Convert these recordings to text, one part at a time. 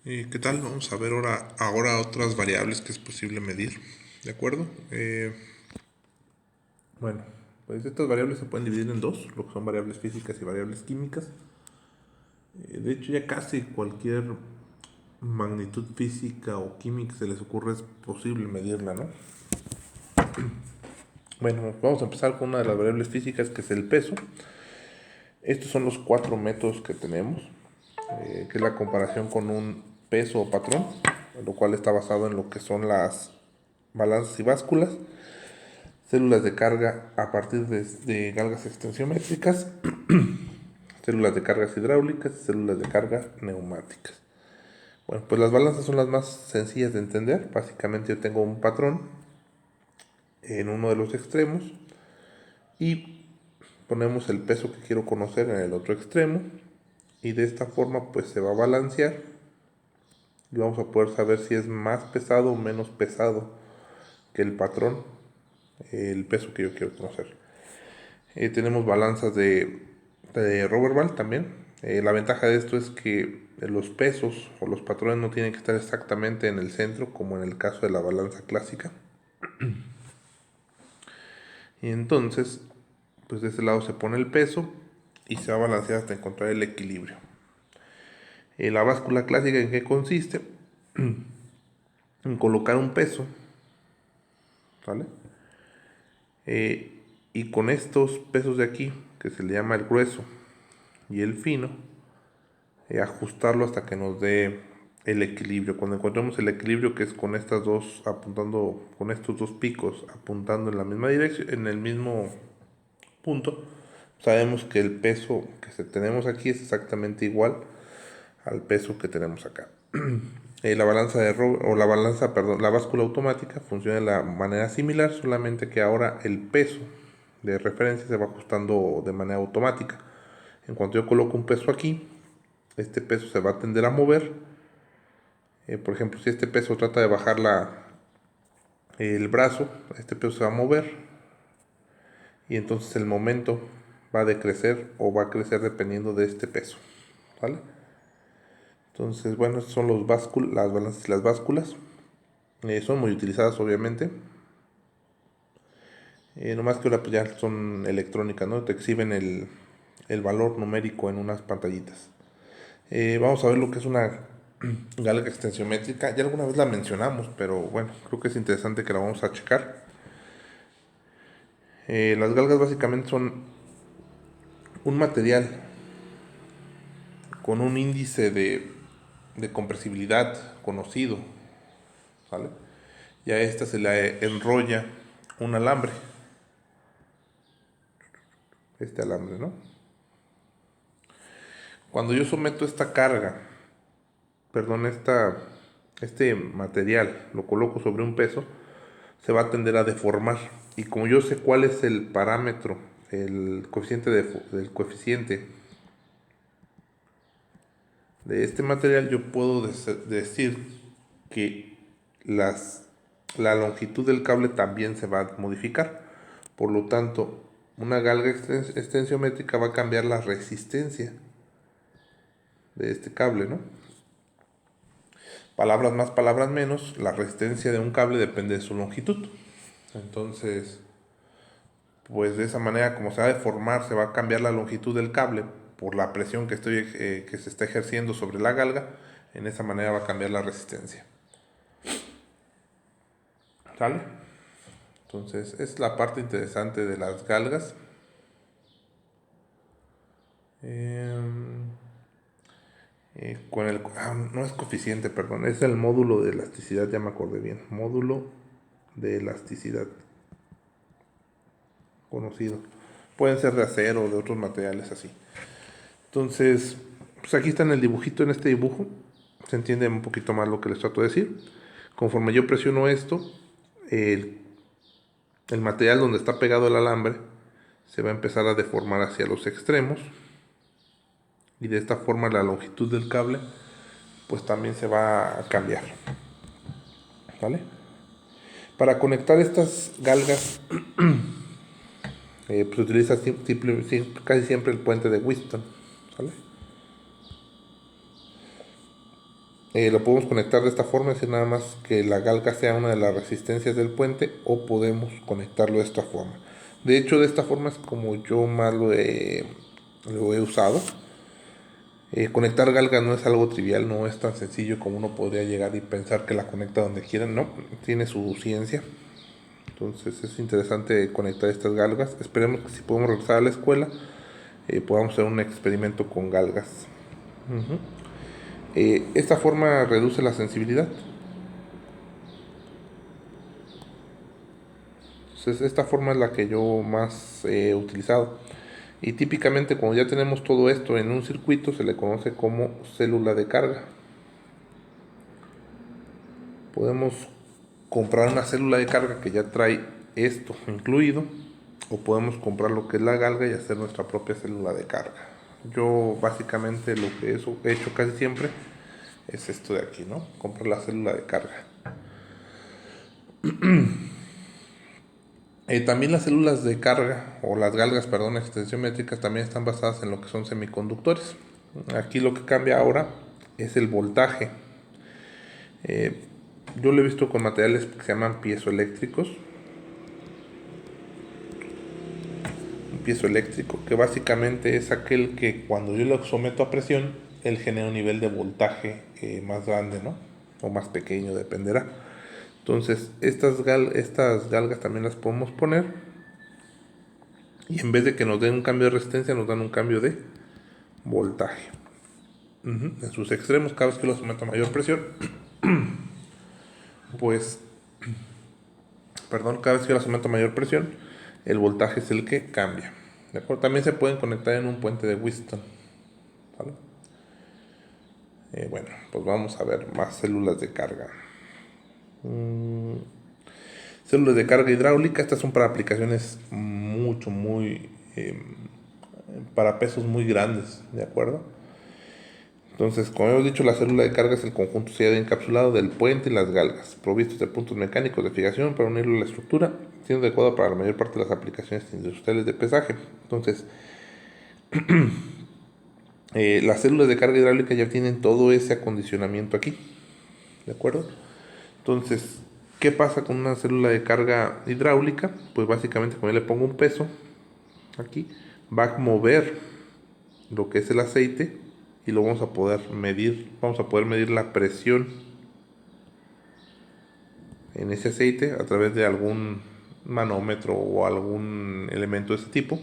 ¿Qué tal? Vamos a ver ahora otras variables que es posible medir. ¿De acuerdo? Bueno, pues estas variables se pueden dividir en dos, lo que son variables físicas y variables químicas. De hecho, ya casi cualquier magnitud física o química que se les ocurre es posible medirla, ¿no? Bueno, vamos a empezar con una de las variables físicas que es el peso. Estos son los cuatro métodos que tenemos, que es la comparación con un peso o patrón, lo cual está basado en lo que son las balanzas y básculas, células de carga a partir de galgas extensiométricas, células de cargas hidráulicas y células de carga neumáticas. Bueno, pues las balanzas son las más sencillas de entender. Básicamente yo tengo un patrón en uno de los extremos y ponemos el peso que quiero conocer en el otro extremo y de esta forma pues se va a balancear y vamos a poder saber si es más pesado o menos pesado que el patrón, el peso que yo quiero conocer. Tenemos balanzas de Roberval también. La ventaja de esto es que los pesos o los patrones no tienen que estar exactamente en el centro como en el caso de la balanza clásica. Y entonces, pues de este lado se pone el peso y se va a balancear hasta encontrar el equilibrio. La báscula clásica, ¿en qué consiste? En colocar un peso, ¿vale? Y con estos pesos de aquí, que se le llama el grueso y el fino, ajustarlo hasta que nos dé el equilibrio. Cuando encontremos el equilibrio, que es con estas dos apuntando, con estos dos picos apuntando en la misma dirección, en el mismo punto, sabemos que el peso que tenemos aquí es exactamente igual al peso que tenemos acá. La balanza o la balanza, perdón, la báscula automática funciona de la manera similar, solamente que ahora el peso de referencia se va ajustando de manera automática. En cuanto yo coloco un peso aquí, este peso se va a tender a mover. Por ejemplo, si este peso trata de bajar el brazo, este peso se va a mover y entonces el momento va a decrecer o va a crecer dependiendo de este peso, ¿vale? Entonces, bueno, estos son las balanzas y las básculas. Son muy utilizadas, obviamente. Nomás que ahora pues ya son electrónicas, ¿no? Te exhiben el valor numérico en unas pantallitas. Vamos a ver lo que es una galga extensiométrica. Ya alguna vez la mencionamos, pero bueno, creo que es interesante que la vamos a checar. Las galgas básicamente son un material con un índice de compresibilidad conocido, ¿vale? Y a esta se le enrolla un alambre, este alambre, ¿no? Cuando yo someto esta carga, perdón, este material, lo coloco sobre un peso, se va a tender a deformar. Y como yo sé cuál es el parámetro, el coeficiente del coeficiente de este material, yo puedo decir que la longitud del cable también se va a modificar. Por lo tanto, una galga extensiométrica va a cambiar la resistencia de este cable, ¿no? Palabras más, palabras menos, la resistencia de un cable depende de su longitud. Entonces, pues de esa manera, como se va a deformar, se va a cambiar la longitud del cable por la presión que se está ejerciendo sobre la galga. En esa manera va a cambiar la resistencia. ¿Sale? Entonces, es la parte interesante de las galgas. Eh, no es coeficiente, perdón, es el módulo de elasticidad, ya me acordé bien. Módulo de elasticidad conocido. Pueden ser de acero o de otros materiales así. Entonces, pues aquí está en el dibujito, en este dibujo. Se entiende un poquito más lo que les trato de decir. Conforme yo presiono esto, el, el material donde está pegado el alambre se va a empezar a deformar hacia los extremos. Y de esta forma la longitud del cable pues también se va a cambiar. ¿Vale? Para conectar estas galgas pues utiliza casi siempre el puente de Wheatstone. ¿Vale? Lo podemos conectar de esta forma, es decir, nada más que la galga sea una de las resistencias del puente, o podemos conectarlo de esta forma. De hecho, de esta forma es como yo más lo he usado. Conectar galgas no es algo trivial, no es tan sencillo como uno podría llegar y pensar que la conecta donde quieran, no, tiene su ciencia. Entonces es interesante conectar estas galgas. Esperemos que si podemos regresar a la escuela, podamos hacer un experimento con galgas. Esta forma reduce la sensibilidad. Entonces esta forma es la que yo más he utilizado. Y típicamente cuando ya tenemos todo esto en un circuito se le conoce como célula de carga. Podemos comprar una célula de carga que ya trae esto incluido, o podemos comprar lo que es la galga y hacer nuestra propia célula de carga. Yo básicamente lo que he hecho casi siempre es esto de aquí, ¿no? Comprar la célula de carga. También las células de carga, o las galgas, perdón, extensiómétricas, también están basadas en lo que son semiconductores. Aquí lo que cambia ahora es el voltaje. Yo lo he visto con materiales que se llaman piezoeléctricos. Un piezoeléctrico, que básicamente es aquel que cuando yo lo someto a presión, él genera un nivel de voltaje más grande, ¿no? O más pequeño, dependerá. Entonces, estas galgas también las podemos poner, y en vez de que nos den un cambio de resistencia, nos dan un cambio de voltaje. En sus extremos, cada vez que lo someto a mayor presión, pues, perdón, cada vez que lo someto a mayor presión, el voltaje es el que cambia. ¿De acuerdo? También se pueden conectar en un puente de Wheatstone, ¿vale? Bueno, pues vamos a ver más células de carga. Células de carga hidráulica, estas son para aplicaciones para pesos muy grandes, ¿de acuerdo? Entonces, como hemos dicho, la célula de carga es el conjunto sellado y encapsulado del puente y las galgas, provistos de puntos mecánicos de fijación para unirlo a la estructura, siendo adecuado para la mayor parte de las aplicaciones industriales de pesaje. Entonces, las células de carga hidráulica ya tienen todo ese acondicionamiento aquí, ¿de acuerdo? Entonces, ¿qué pasa con una célula de carga hidráulica? Pues básicamente cuando yo le pongo un peso aquí, va a mover lo que es el aceite, y lo vamos a poder medir. Vamos a poder medir la presión en ese aceite a través de algún manómetro o algún elemento de ese tipo,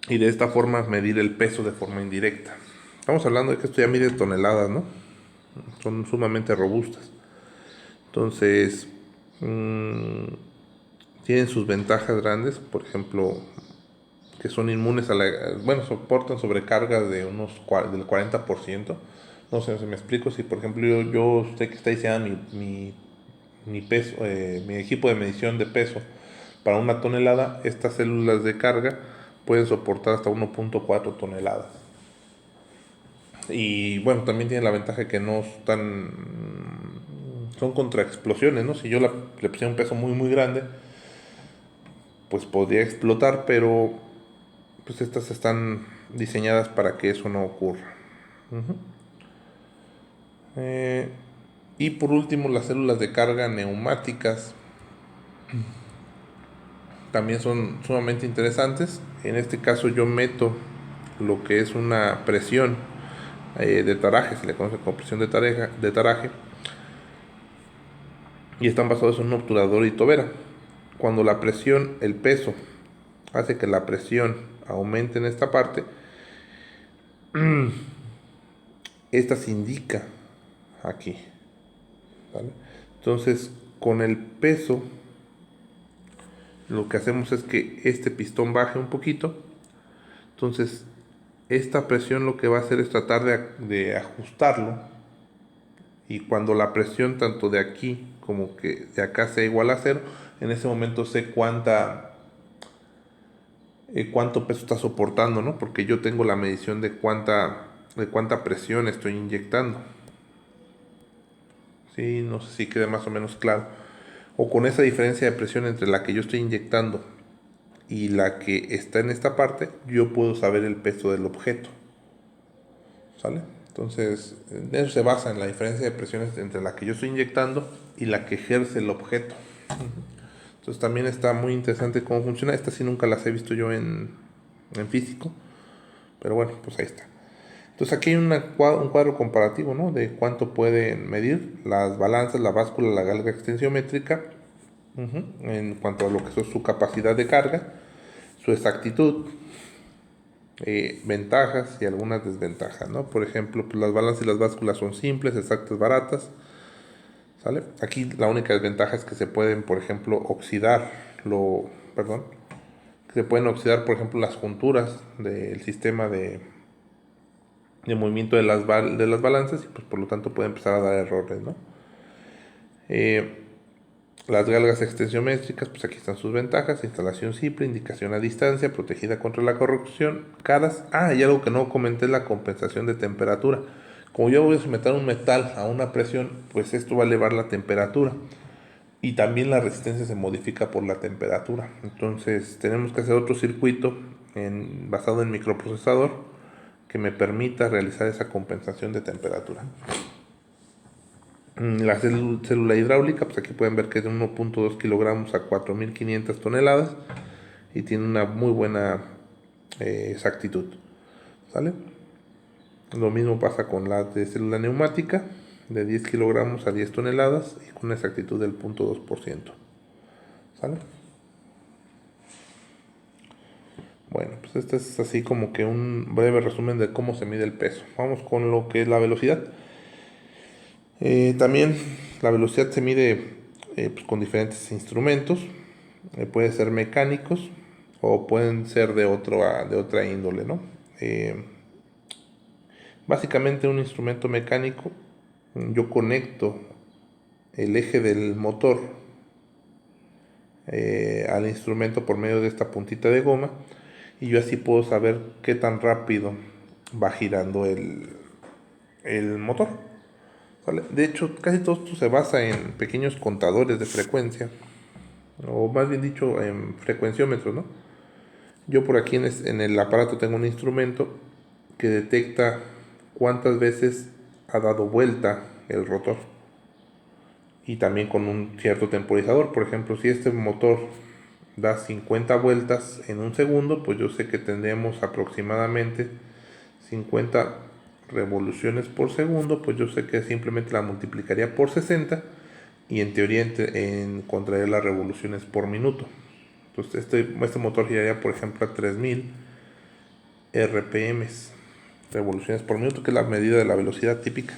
y de esta forma medir el peso de forma indirecta. Estamos hablando de que esto ya mide toneladas, ¿no? Son sumamente robustas. Entonces, tienen sus ventajas grandes, por ejemplo, que son inmunes a soportan sobrecargas de del 40%. No sé si me explico. Si por ejemplo yo sé que está diseñando mi peso, mi equipo de medición de peso para una tonelada, estas células de carga pueden soportar hasta 1.4 toneladas. Y bueno, también tiene la ventaja que no están, son contra explosiones, ¿no? Si yo le pusiera un peso muy grande, pues podría explotar, pero pues estas están diseñadas para que eso no ocurra. Y por último, las células de carga neumáticas también son sumamente interesantes. En este caso yo meto lo que es una presión de taraje, se le conoce como presión de taraje, y están basados en un obturador y tobera. Cuando la presión, el peso, hace que la presión aumente en esta parte, esta se indica aquí, ¿vale? Entonces, con el peso, lo que hacemos es que este pistón baje un poquito. Entonces, esta presión lo que va a hacer es tratar de ajustarlo, y cuando la presión tanto de aquí como que de acá sea igual a cero, en ese momento sé cuánto peso está soportando, ¿no? Porque yo tengo la medición de cuánta presión estoy inyectando. Sí, no sé si quede más o menos claro. O con esa diferencia de presión entre la que yo estoy inyectando y la que está en esta parte, yo puedo saber el peso del objeto. ¿Sale? Entonces, en eso se basa en la diferencia de presiones entre la que yo estoy inyectando y la que ejerce el objeto. Entonces también está muy interesante cómo funciona. Estas sí nunca las he visto yo en físico, pero bueno, pues ahí está. Entonces aquí hay un cuadro comparativo, ¿no? De cuánto pueden medir las balanzas, la báscula, la galga extensiométrica, en cuanto a lo que es su capacidad de carga, su exactitud, ventajas y algunas desventajas, ¿no? Por ejemplo, pues las balanzas y las básculas son simples, exactas, baratas, ¿sale? Aquí la única desventaja es que se pueden, por ejemplo, que se pueden oxidar, por ejemplo, las junturas del sistema de movimiento de las balanzas y pues por lo tanto puede empezar a dar errores, ¿no? Las galgas extensiométricas, pues aquí están sus ventajas: instalación simple, indicación a distancia, protegida contra la corrosión, caras. Y algo que no comenté, la compensación de temperatura. Como yo voy a someter un metal a una presión, pues esto va a elevar la temperatura. Y también la resistencia se modifica por la temperatura. Entonces tenemos que hacer otro circuito basado en microprocesador que me permita realizar esa compensación de temperatura. La célula hidráulica, pues aquí pueden ver que es de 1.2 kilogramos a 4.500 toneladas y tiene una muy buena exactitud, ¿sale? Lo mismo pasa con la de célula neumática, de 10 kilogramos a 10 toneladas y con una exactitud del 0.2%, ¿sale? Bueno, pues este es así como que un breve resumen de cómo se mide el peso. Vamos con lo que es la velocidad. También la velocidad se mide pues con diferentes instrumentos. Pueden ser mecánicos o pueden ser de otra índole, ¿no? Básicamente un instrumento mecánico, yo conecto el eje del motor al instrumento por medio de esta puntita de goma y yo así puedo saber qué tan rápido va girando el motor. ¿Vale? De hecho, casi todo esto se basa en pequeños contadores de frecuencia, o más bien dicho, en frecuenciómetros, ¿no? Yo por aquí en el aparato tengo un instrumento que detecta cuántas veces ha dado vuelta el rotor y también con un cierto temporizador. Por ejemplo, si este motor da 50 vueltas en un segundo, pues yo sé que tendremos aproximadamente 50 revoluciones por segundo, pues yo sé que simplemente la multiplicaría por 60 y en teoría encontraría las revoluciones por minuto. Entonces este motor giraría, por ejemplo, a 3000 RPM, revoluciones por minuto, que es la medida de la velocidad típica.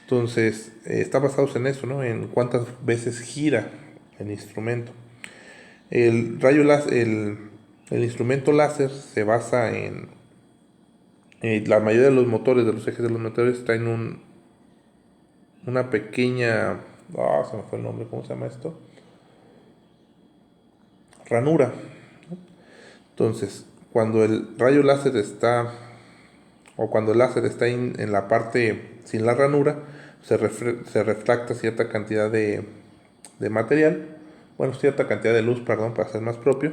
Entonces está basado en eso, ¿no? En cuántas veces gira el instrumento. El instrumento láser se basa en la mayoría de los motores, de los ejes de los motores, traen una pequeña... se me fue el nombre, ¿cómo se llama esto? Ranura. Entonces, cuando el rayo láser está, o cuando el láser está en la parte sin la ranura, se refracta cierta cantidad de material, bueno, cierta cantidad de luz, perdón, para ser más propio.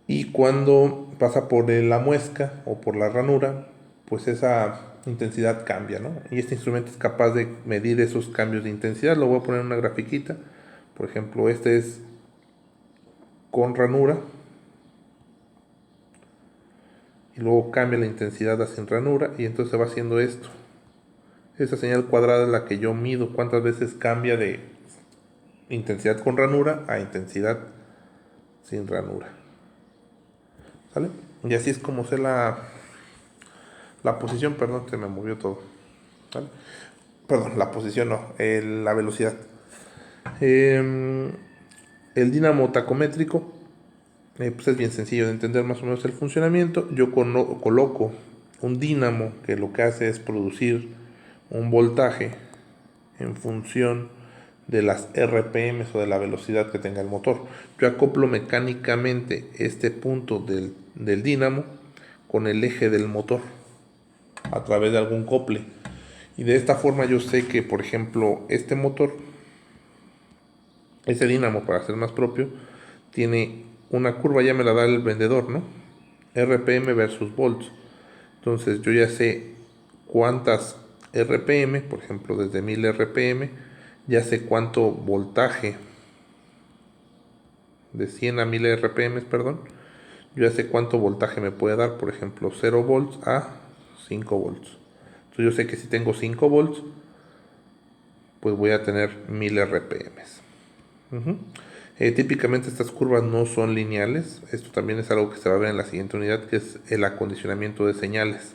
Y cuando pasa por la muesca o por la ranura, pues esa intensidad cambia, ¿no? Y este instrumento es capaz de medir esos cambios de intensidad. Lo voy a poner en una grafiquita. Por ejemplo, este es con ranura. Y luego cambia la intensidad a sin ranura. Y entonces se va haciendo esto. Esa señal cuadrada es la que yo mido cuántas veces cambia de intensidad con ranura a intensidad sin ranura. ¿Sale? Y así es como sé la posición, perdón, se me movió todo. ¿Vale? Perdón, la posición no, la velocidad. El dínamo tacométrico, pues es bien sencillo de entender más o menos el funcionamiento. Yo coloco un dínamo que lo que hace es producir un voltaje en función de las RPM o de la velocidad que tenga el motor. Yo acoplo mecánicamente este punto del dínamo con el eje del motor a través de algún cople. Y de esta forma yo sé que, por ejemplo, este motor, ese dínamo, para ser más propio, tiene una curva, ya me la da el vendedor, ¿no? RPM versus volts. Entonces yo ya sé cuántas RPM, por ejemplo desde 1000 RPM, ya sé cuánto voltaje, de 100 a 1000 RPM, perdón, yo ya sé cuánto voltaje me puede dar, por ejemplo 0 volts a 5 volts. Entonces yo sé que si tengo 5 volts, pues voy a tener 1000 RPM. Típicamente estas curvas no son lineales. Esto también es algo que se va a ver en la siguiente unidad, que es el acondicionamiento de señales.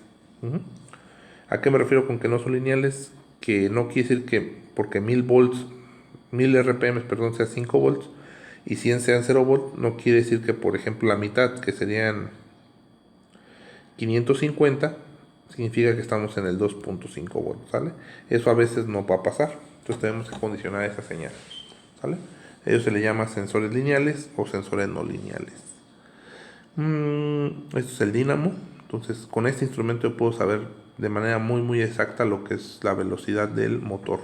¿A qué me refiero con que no son lineales? Que no quiere decir que porque 1000 volts, 1000 RPM, perdón, sea 5 volts y 100 sean 0 volts, no quiere decir que, por ejemplo, la mitad, que serían 550, significa que estamos en el 2.5 volts, ¿sale? Eso a veces no va a pasar. Entonces tenemos que condicionar esa señal, ¿sale? Ellos se le llama sensores lineales o sensores no lineales. Esto es el dínamo. Entonces con este instrumento yo puedo saber de manera muy exacta lo que es la velocidad del motor.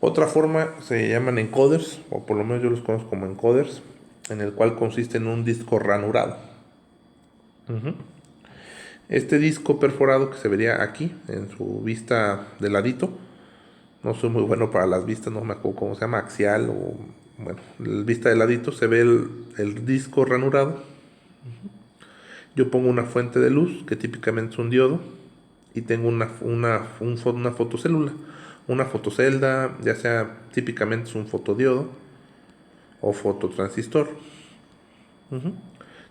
Otra forma se llaman encoders, o por lo menos yo los conozco como encoders, en el cual consiste en un disco ranurado. Este disco perforado que se vería aquí en su vista de ladito, no soy muy bueno para las vistas, no me acuerdo cómo se llama, axial o bueno, la vista de ladito, se ve el disco ranurado. Yo pongo una fuente de luz, que típicamente es un diodo, y tengo una fotocélula, una fotocelda, ya sea típicamente es un fotodiodo o fototransistor.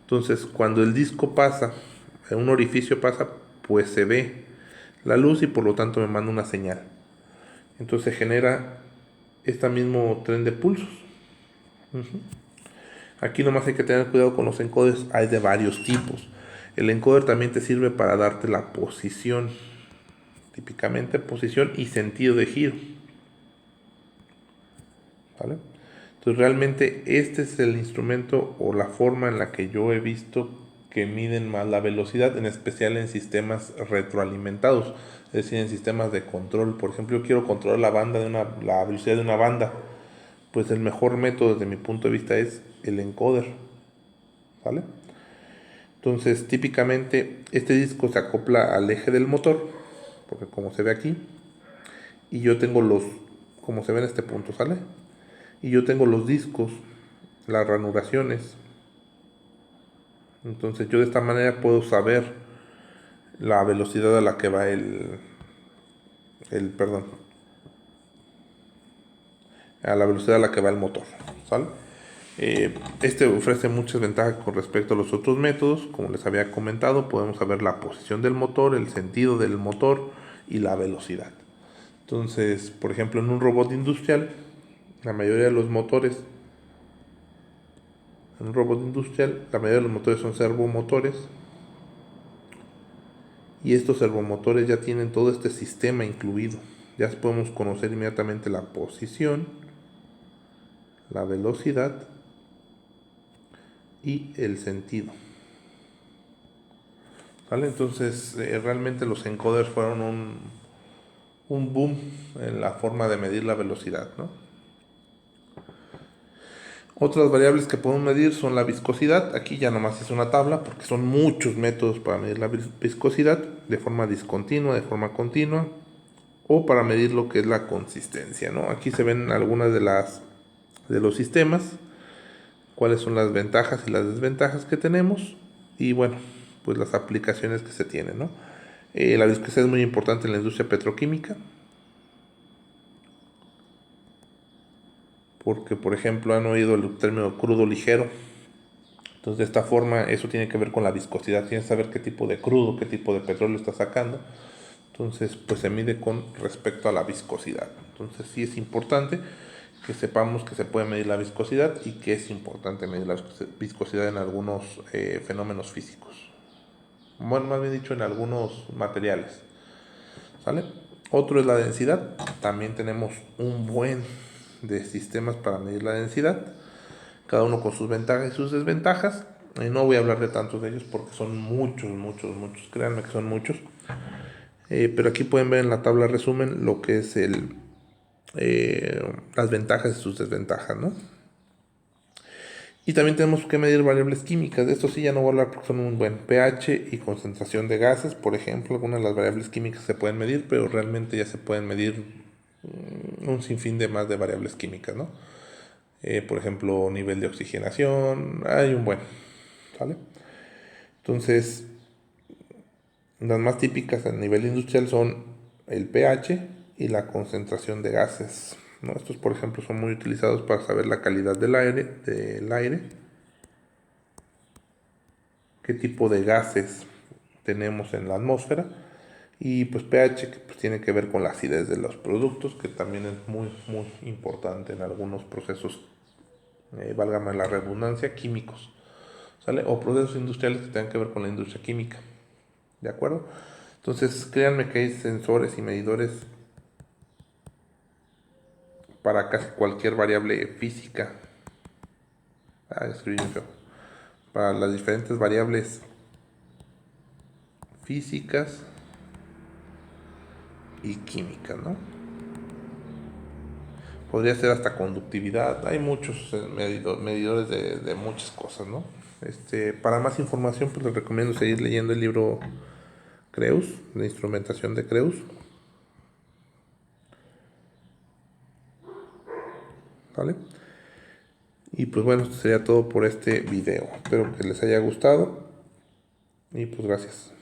Entonces, cuando el disco pasa, un orificio pasa, pues se ve la luz y por lo tanto me manda una señal. Entonces genera este mismo tren de pulsos. Aquí nomás hay que tener cuidado con los encoders, hay de varios tipos. El encoder también te sirve para darte la posición, típicamente posición y sentido de giro, ¿vale? Entonces realmente este es el instrumento o la forma en la que yo he visto que miden más la velocidad, en especial en sistemas retroalimentados, es decir, en sistemas de control. Por ejemplo, yo quiero controlar la velocidad de una banda, pues el mejor método desde mi punto de vista es el encoder, ¿vale? Entonces típicamente este disco se acopla al eje del motor, porque como se ve aquí, y yo tengo como se ve en este punto, ¿sale? Y yo tengo los discos, las ranuraciones. Entonces yo de esta manera puedo saber la velocidad a la que va perdón, a la velocidad a la que va el motor, ¿sale? Este ofrece muchas ventajas con respecto a los otros métodos. Como les había comentado, podemos saber la posición del motor, el sentido del motor y la velocidad. Entonces, por ejemplo, en un robot industrial, la mayoría de los motores, en un robot industrial, la mayoría de los motores son servomotores. Y estos servomotores ya tienen todo este sistema incluido. Ya podemos conocer inmediatamente la posición, la velocidad y el sentido. ¿Vale? Entonces, realmente los encoders fueron un boom en la forma de medir la velocidad, ¿no? Otras variables que podemos medir son la viscosidad. Aquí ya nomás es una tabla porque son muchos métodos para medir la viscosidad de forma discontinua, de forma continua o para medir lo que es la consistencia, ¿no? Aquí se ven algunas de los sistemas, cuáles son las ventajas y las desventajas que tenemos y bueno, pues las aplicaciones que se tienen, ¿no? La viscosidad es muy importante en la industria petroquímica porque, por ejemplo, han oído el término crudo ligero. Entonces, de esta forma, eso tiene que ver con la viscosidad. Tienes que saber qué tipo de crudo, qué tipo de petróleo está sacando. Entonces, pues se mide con respecto a la viscosidad. Entonces, sí es importante que sepamos que se puede medir la viscosidad y que es importante medir la viscosidad en algunos fenómenos físicos. Bueno, más bien dicho, en algunos materiales. ¿Sale? Otro es la densidad. También tenemos un buen de sistemas para medir la densidad, cada uno con sus ventajas y sus desventajas. No voy a hablar de tantos de ellos porque son muchos, créanme que son muchos. Pero aquí pueden ver en la tabla resumen lo que es las ventajas y sus desventajas, ¿no? Y también tenemos que medir variables químicas. De esto sí ya no voy a hablar porque son un buen pH y concentración de gases. Por ejemplo, algunas de las variables químicas se pueden medir, pero realmente ya se pueden medir un sinfín de más de variables químicas, ¿no? Por ejemplo, nivel de oxigenación, hay un buen, ¿sale? Entonces, las más típicas a nivel industrial son el pH y la concentración de gases, ¿no? Estos, por ejemplo, son muy utilizados para saber la calidad del aire, qué tipo de gases tenemos en la atmósfera, y pues pH, que pues tiene que ver con la acidez de los productos, que también es muy muy importante en algunos procesos, válgame la redundancia, químicos, ¿sale? O procesos industriales que tengan que ver con la industria química, ¿de acuerdo? Entonces, créanme que hay sensores y medidores para casi cualquier variable física. Escribí feo. Para las diferentes variables físicas y químicas, ¿no? Podría ser hasta conductividad. Hay muchos medidores de muchas cosas, ¿no? Para más información, pues les recomiendo seguir leyendo el libro Creus, de instrumentación de Creus, ¿vale? Y pues bueno, esto sería todo por este video. Espero que les haya gustado y pues gracias.